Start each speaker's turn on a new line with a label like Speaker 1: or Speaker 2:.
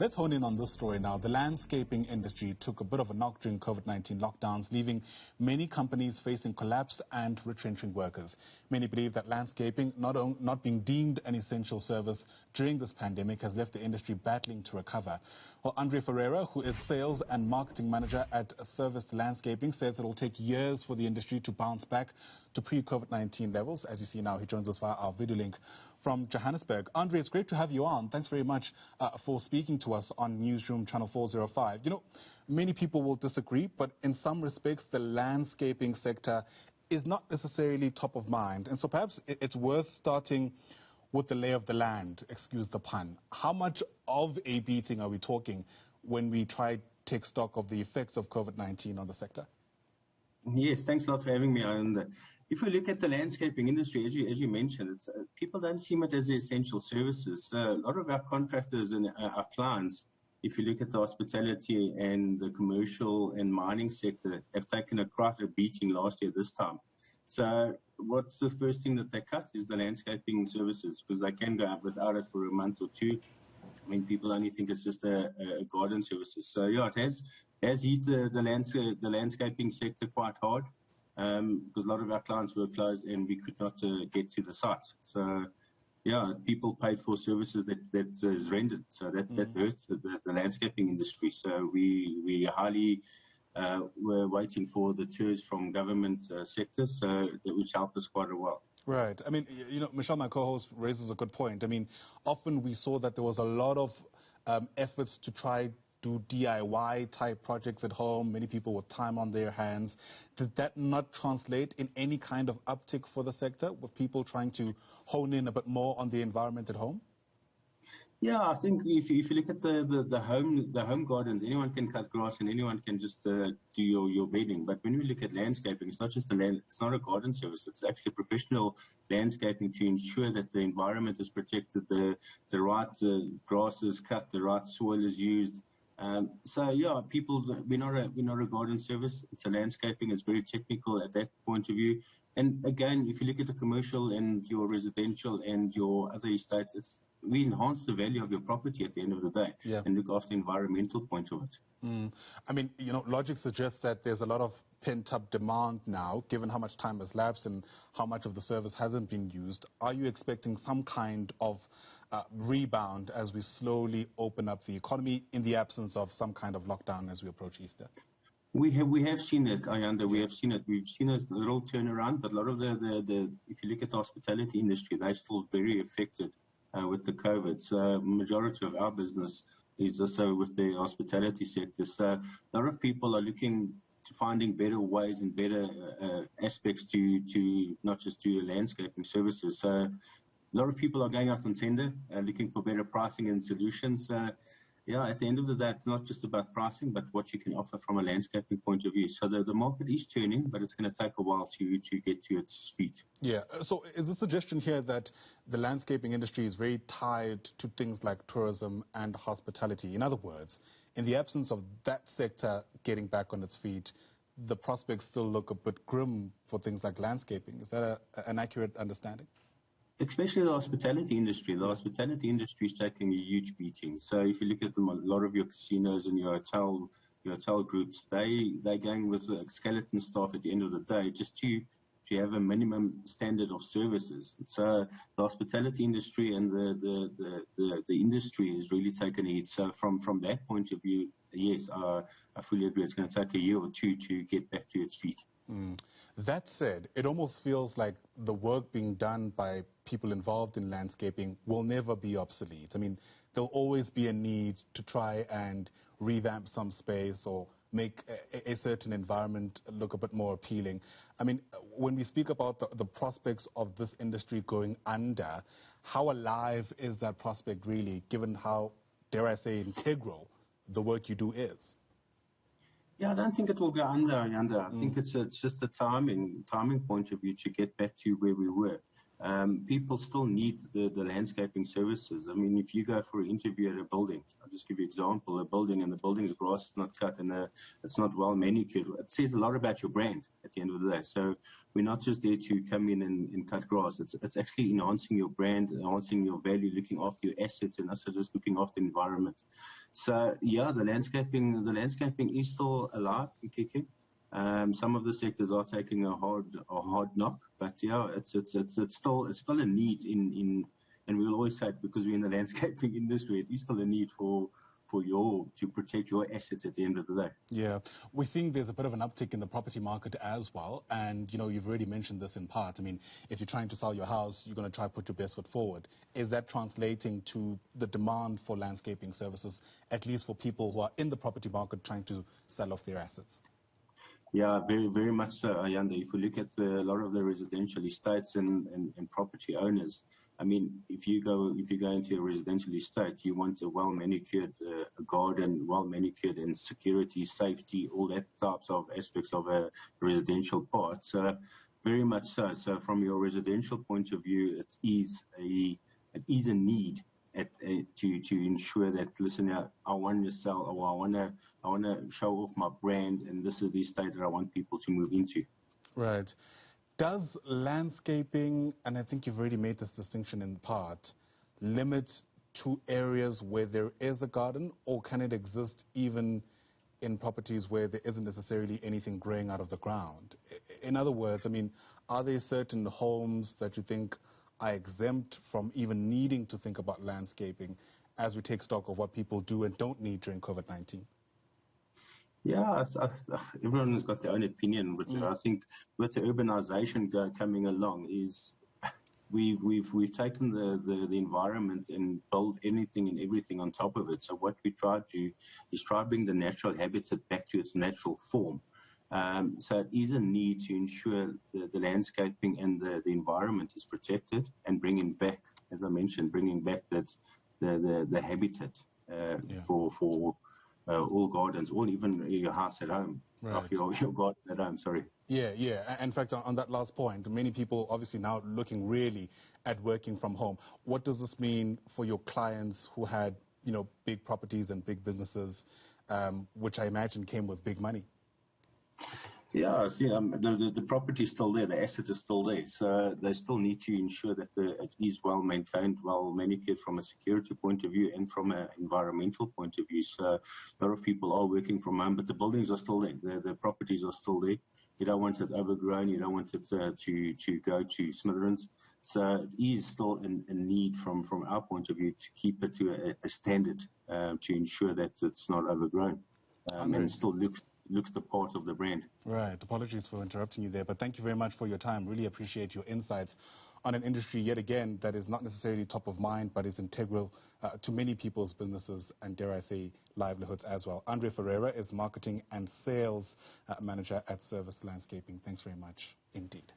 Speaker 1: Let's hone in on this story now. The landscaping industry took a bit of a knock during COVID-19 lockdowns, leaving many companies facing collapse and retrenching workers. Many believe that landscaping, not being deemed an essential service during this pandemic, has left the industry battling to recover. Well, Andre Ferreira, who is sales and marketing manager at Servest Landscaping, says it will take years for the industry to bounce back to pre-COVID-19 levels. As you see now, he joins us via our video link from Johannesburg. Andre, it's great to have you on. Thanks very much for speaking to us on Newsroom Channel 405. You know, many people will disagree, but in some respects, the landscaping sector is not necessarily top of mind. And so perhaps it's worth starting with the lay of the land, excuse the pun. How much of a beating are we talking when we try to take stock of the effects of COVID-19 on the sector?
Speaker 2: Yes, thanks a lot for having me on. If we look at the landscaping industry, as you mentioned, people don't see it as essential services. A lot of our contractors and our clients, if you look at the hospitality and the commercial and mining sector, have taken quite a beating last year this time. So what's the first thing that they cut is the landscaping services, because they can go out without it for a month or two. I mean, people only think it's just a garden services. So yeah, it has hit the landscaping sector quite hard. Because a lot of our clients were closed and we could not get to the sites. So, yeah, people paid for services that is rendered. So that hurts the landscaping industry. So we highly were waiting for the tours from government sectors, so that which helped us quite a while.
Speaker 1: Right. I mean, you know, Michelle, my co-host, raises a good point. I mean, often we saw that there was a lot of efforts to try do DIY type projects at home, many people with time on their hands. Did that not translate in any kind of uptick for the sector, with people trying to hone in a bit more on the environment at home?
Speaker 2: Yeah, I think if you look at the home gardens, anyone can cut grass and anyone can just do your bedding. But when we look at landscaping, it's not just it's not a garden service. It's actually professional landscaping to ensure that the environment is protected, the right grass is cut, the right soil is used. So yeah, we're not a garden service. It's a landscaping. It's very technical at that point of view. And again, if you look at the commercial and your residential and your other estates, we enhance the value of your property at the end of the day, and look after the environmental point of it.
Speaker 1: I mean, you know, logic suggests that there's a lot of pent-up demand now, given how much time has lapsed and how much of the service hasn't been used. Are you expecting some kind of rebound as we slowly open up the economy in the absence of some kind of lockdown as we approach Easter?
Speaker 2: We have seen it, Ayanda. We have seen it. We've seen a little turnaround, but a lot of if you look at the hospitality industry, they're still very affected with the COVID. So majority of our business is also with the hospitality sector. So a lot of people are looking to finding better ways and better aspects to not just do landscaping services. So a lot of people are going out on tender, looking for better pricing and solutions. Yeah, at the end of the day, it's not just about pricing, but what you can offer from a landscaping point of view. So the market is turning, but it's going to take a while to get to its feet.
Speaker 1: Yeah. So is the suggestion here that the landscaping industry is very tied to things like tourism and hospitality? In other words, in the absence of that sector getting back on its feet, the prospects still look a bit grim for things like landscaping. Is that an accurate understanding?
Speaker 2: Especially the hospitality industry. The hospitality industry is taking a huge beating. So if you look at a lot of your casinos and your hotel groups, they're going with a skeleton staff at the end of the day just to have a minimum standard of services. So the hospitality industry and the industry is really taking a hit. So from that point of view, yes, I fully agree. It's going to take a year or two to get back to its feet.
Speaker 1: That said, it almost feels like the work being done by people involved in landscaping will never be obsolete. I mean, there'll always be a need to try and revamp some space or make a certain environment look a bit more appealing. I mean, when we speak about the prospects of this industry going under, how alive is that prospect really, given how, dare I say, integral the work you do is?
Speaker 2: Yeah, I don't think it will go under, Ayanda. I think it's just a timing point of view to get back to where we were. People still need the landscaping services. I mean, if you go for an interview at a building, I'll just give you an example, a building and the building's grass is not cut and it's not well manicured. It says a lot about your brand at the end of the day. So we're not just there to come in and cut grass. It's actually enhancing your brand, enhancing your value, looking after your assets and also just looking after the environment. So yeah, the landscaping is still alive and kicking. Some of the sectors are taking a hard knock, but yeah, it's still a need and we'll always say it because we're in the landscaping industry. It is still a need to protect your assets at the end of the day.
Speaker 1: Yeah, we're seeing there's a bit of an uptick in the property market as well, and you've already mentioned this in part. I mean, if you're trying to sell your house, you're going to try to put your best foot forward. Is that translating to the demand for landscaping services, at least for people who are in the property market trying to sell off their assets?
Speaker 2: Yeah, very, very much so, Ayanda. If you look at a lot of the residential estates and property owners, I mean, if you go into a residential estate, you want a well manicured garden, well manicured, and security, safety, all that types of aspects of a residential part. So, very much so. So, from your residential point of view, it is a need to ensure that, listen, I want to sell, or I want to show off my brand, and this is the estate that I want people to move into.
Speaker 1: Right. Does landscaping, and I think you've already made this distinction in part, limit to areas where there is a garden, or can it exist even in properties where there isn't necessarily anything growing out of the ground? In other words, I mean, are there certain homes that you think are exempt from even needing to think about landscaping as we take stock of what people do and don't need during COVID-19?
Speaker 2: Yeah, everyone has got their own opinion, but I think with the urbanization coming along, is we've taken the environment and built anything and everything on top of it. So what we try to do is try to bring the natural habitat back to its natural form. So it is a need to ensure the landscaping and the environment is protected, and bringing back, as I mentioned, the habitat for all gardens, or even your house at home,
Speaker 1: right.
Speaker 2: your garden at home, sorry.
Speaker 1: Yeah. In fact, on that last point, many people obviously now looking really at working from home. What does this mean for your clients who had, big properties and big businesses, which I imagine came with big money?
Speaker 2: Yeah, see, the property is still there, the asset is still there, so they still need to ensure that it is well maintained, well manicured from a security point of view and from an environmental point of view. So a lot of people are working from home, but the buildings are still there, the properties are still there. You don't want it overgrown, you don't want it to go to smithereens. So it is still a need from our point of view to keep it to a standard, to ensure that it's not overgrown, and still looks the part of the brand.
Speaker 1: Right. Apologies for interrupting you there, but thank you very much for your time. Really appreciate your insights on an industry, yet again, that is not necessarily top of mind, but is integral to many people's businesses and, dare I say, livelihoods as well. Andre Ferreira is Marketing and Sales Manager at Servest Landscaping. Thanks very much indeed.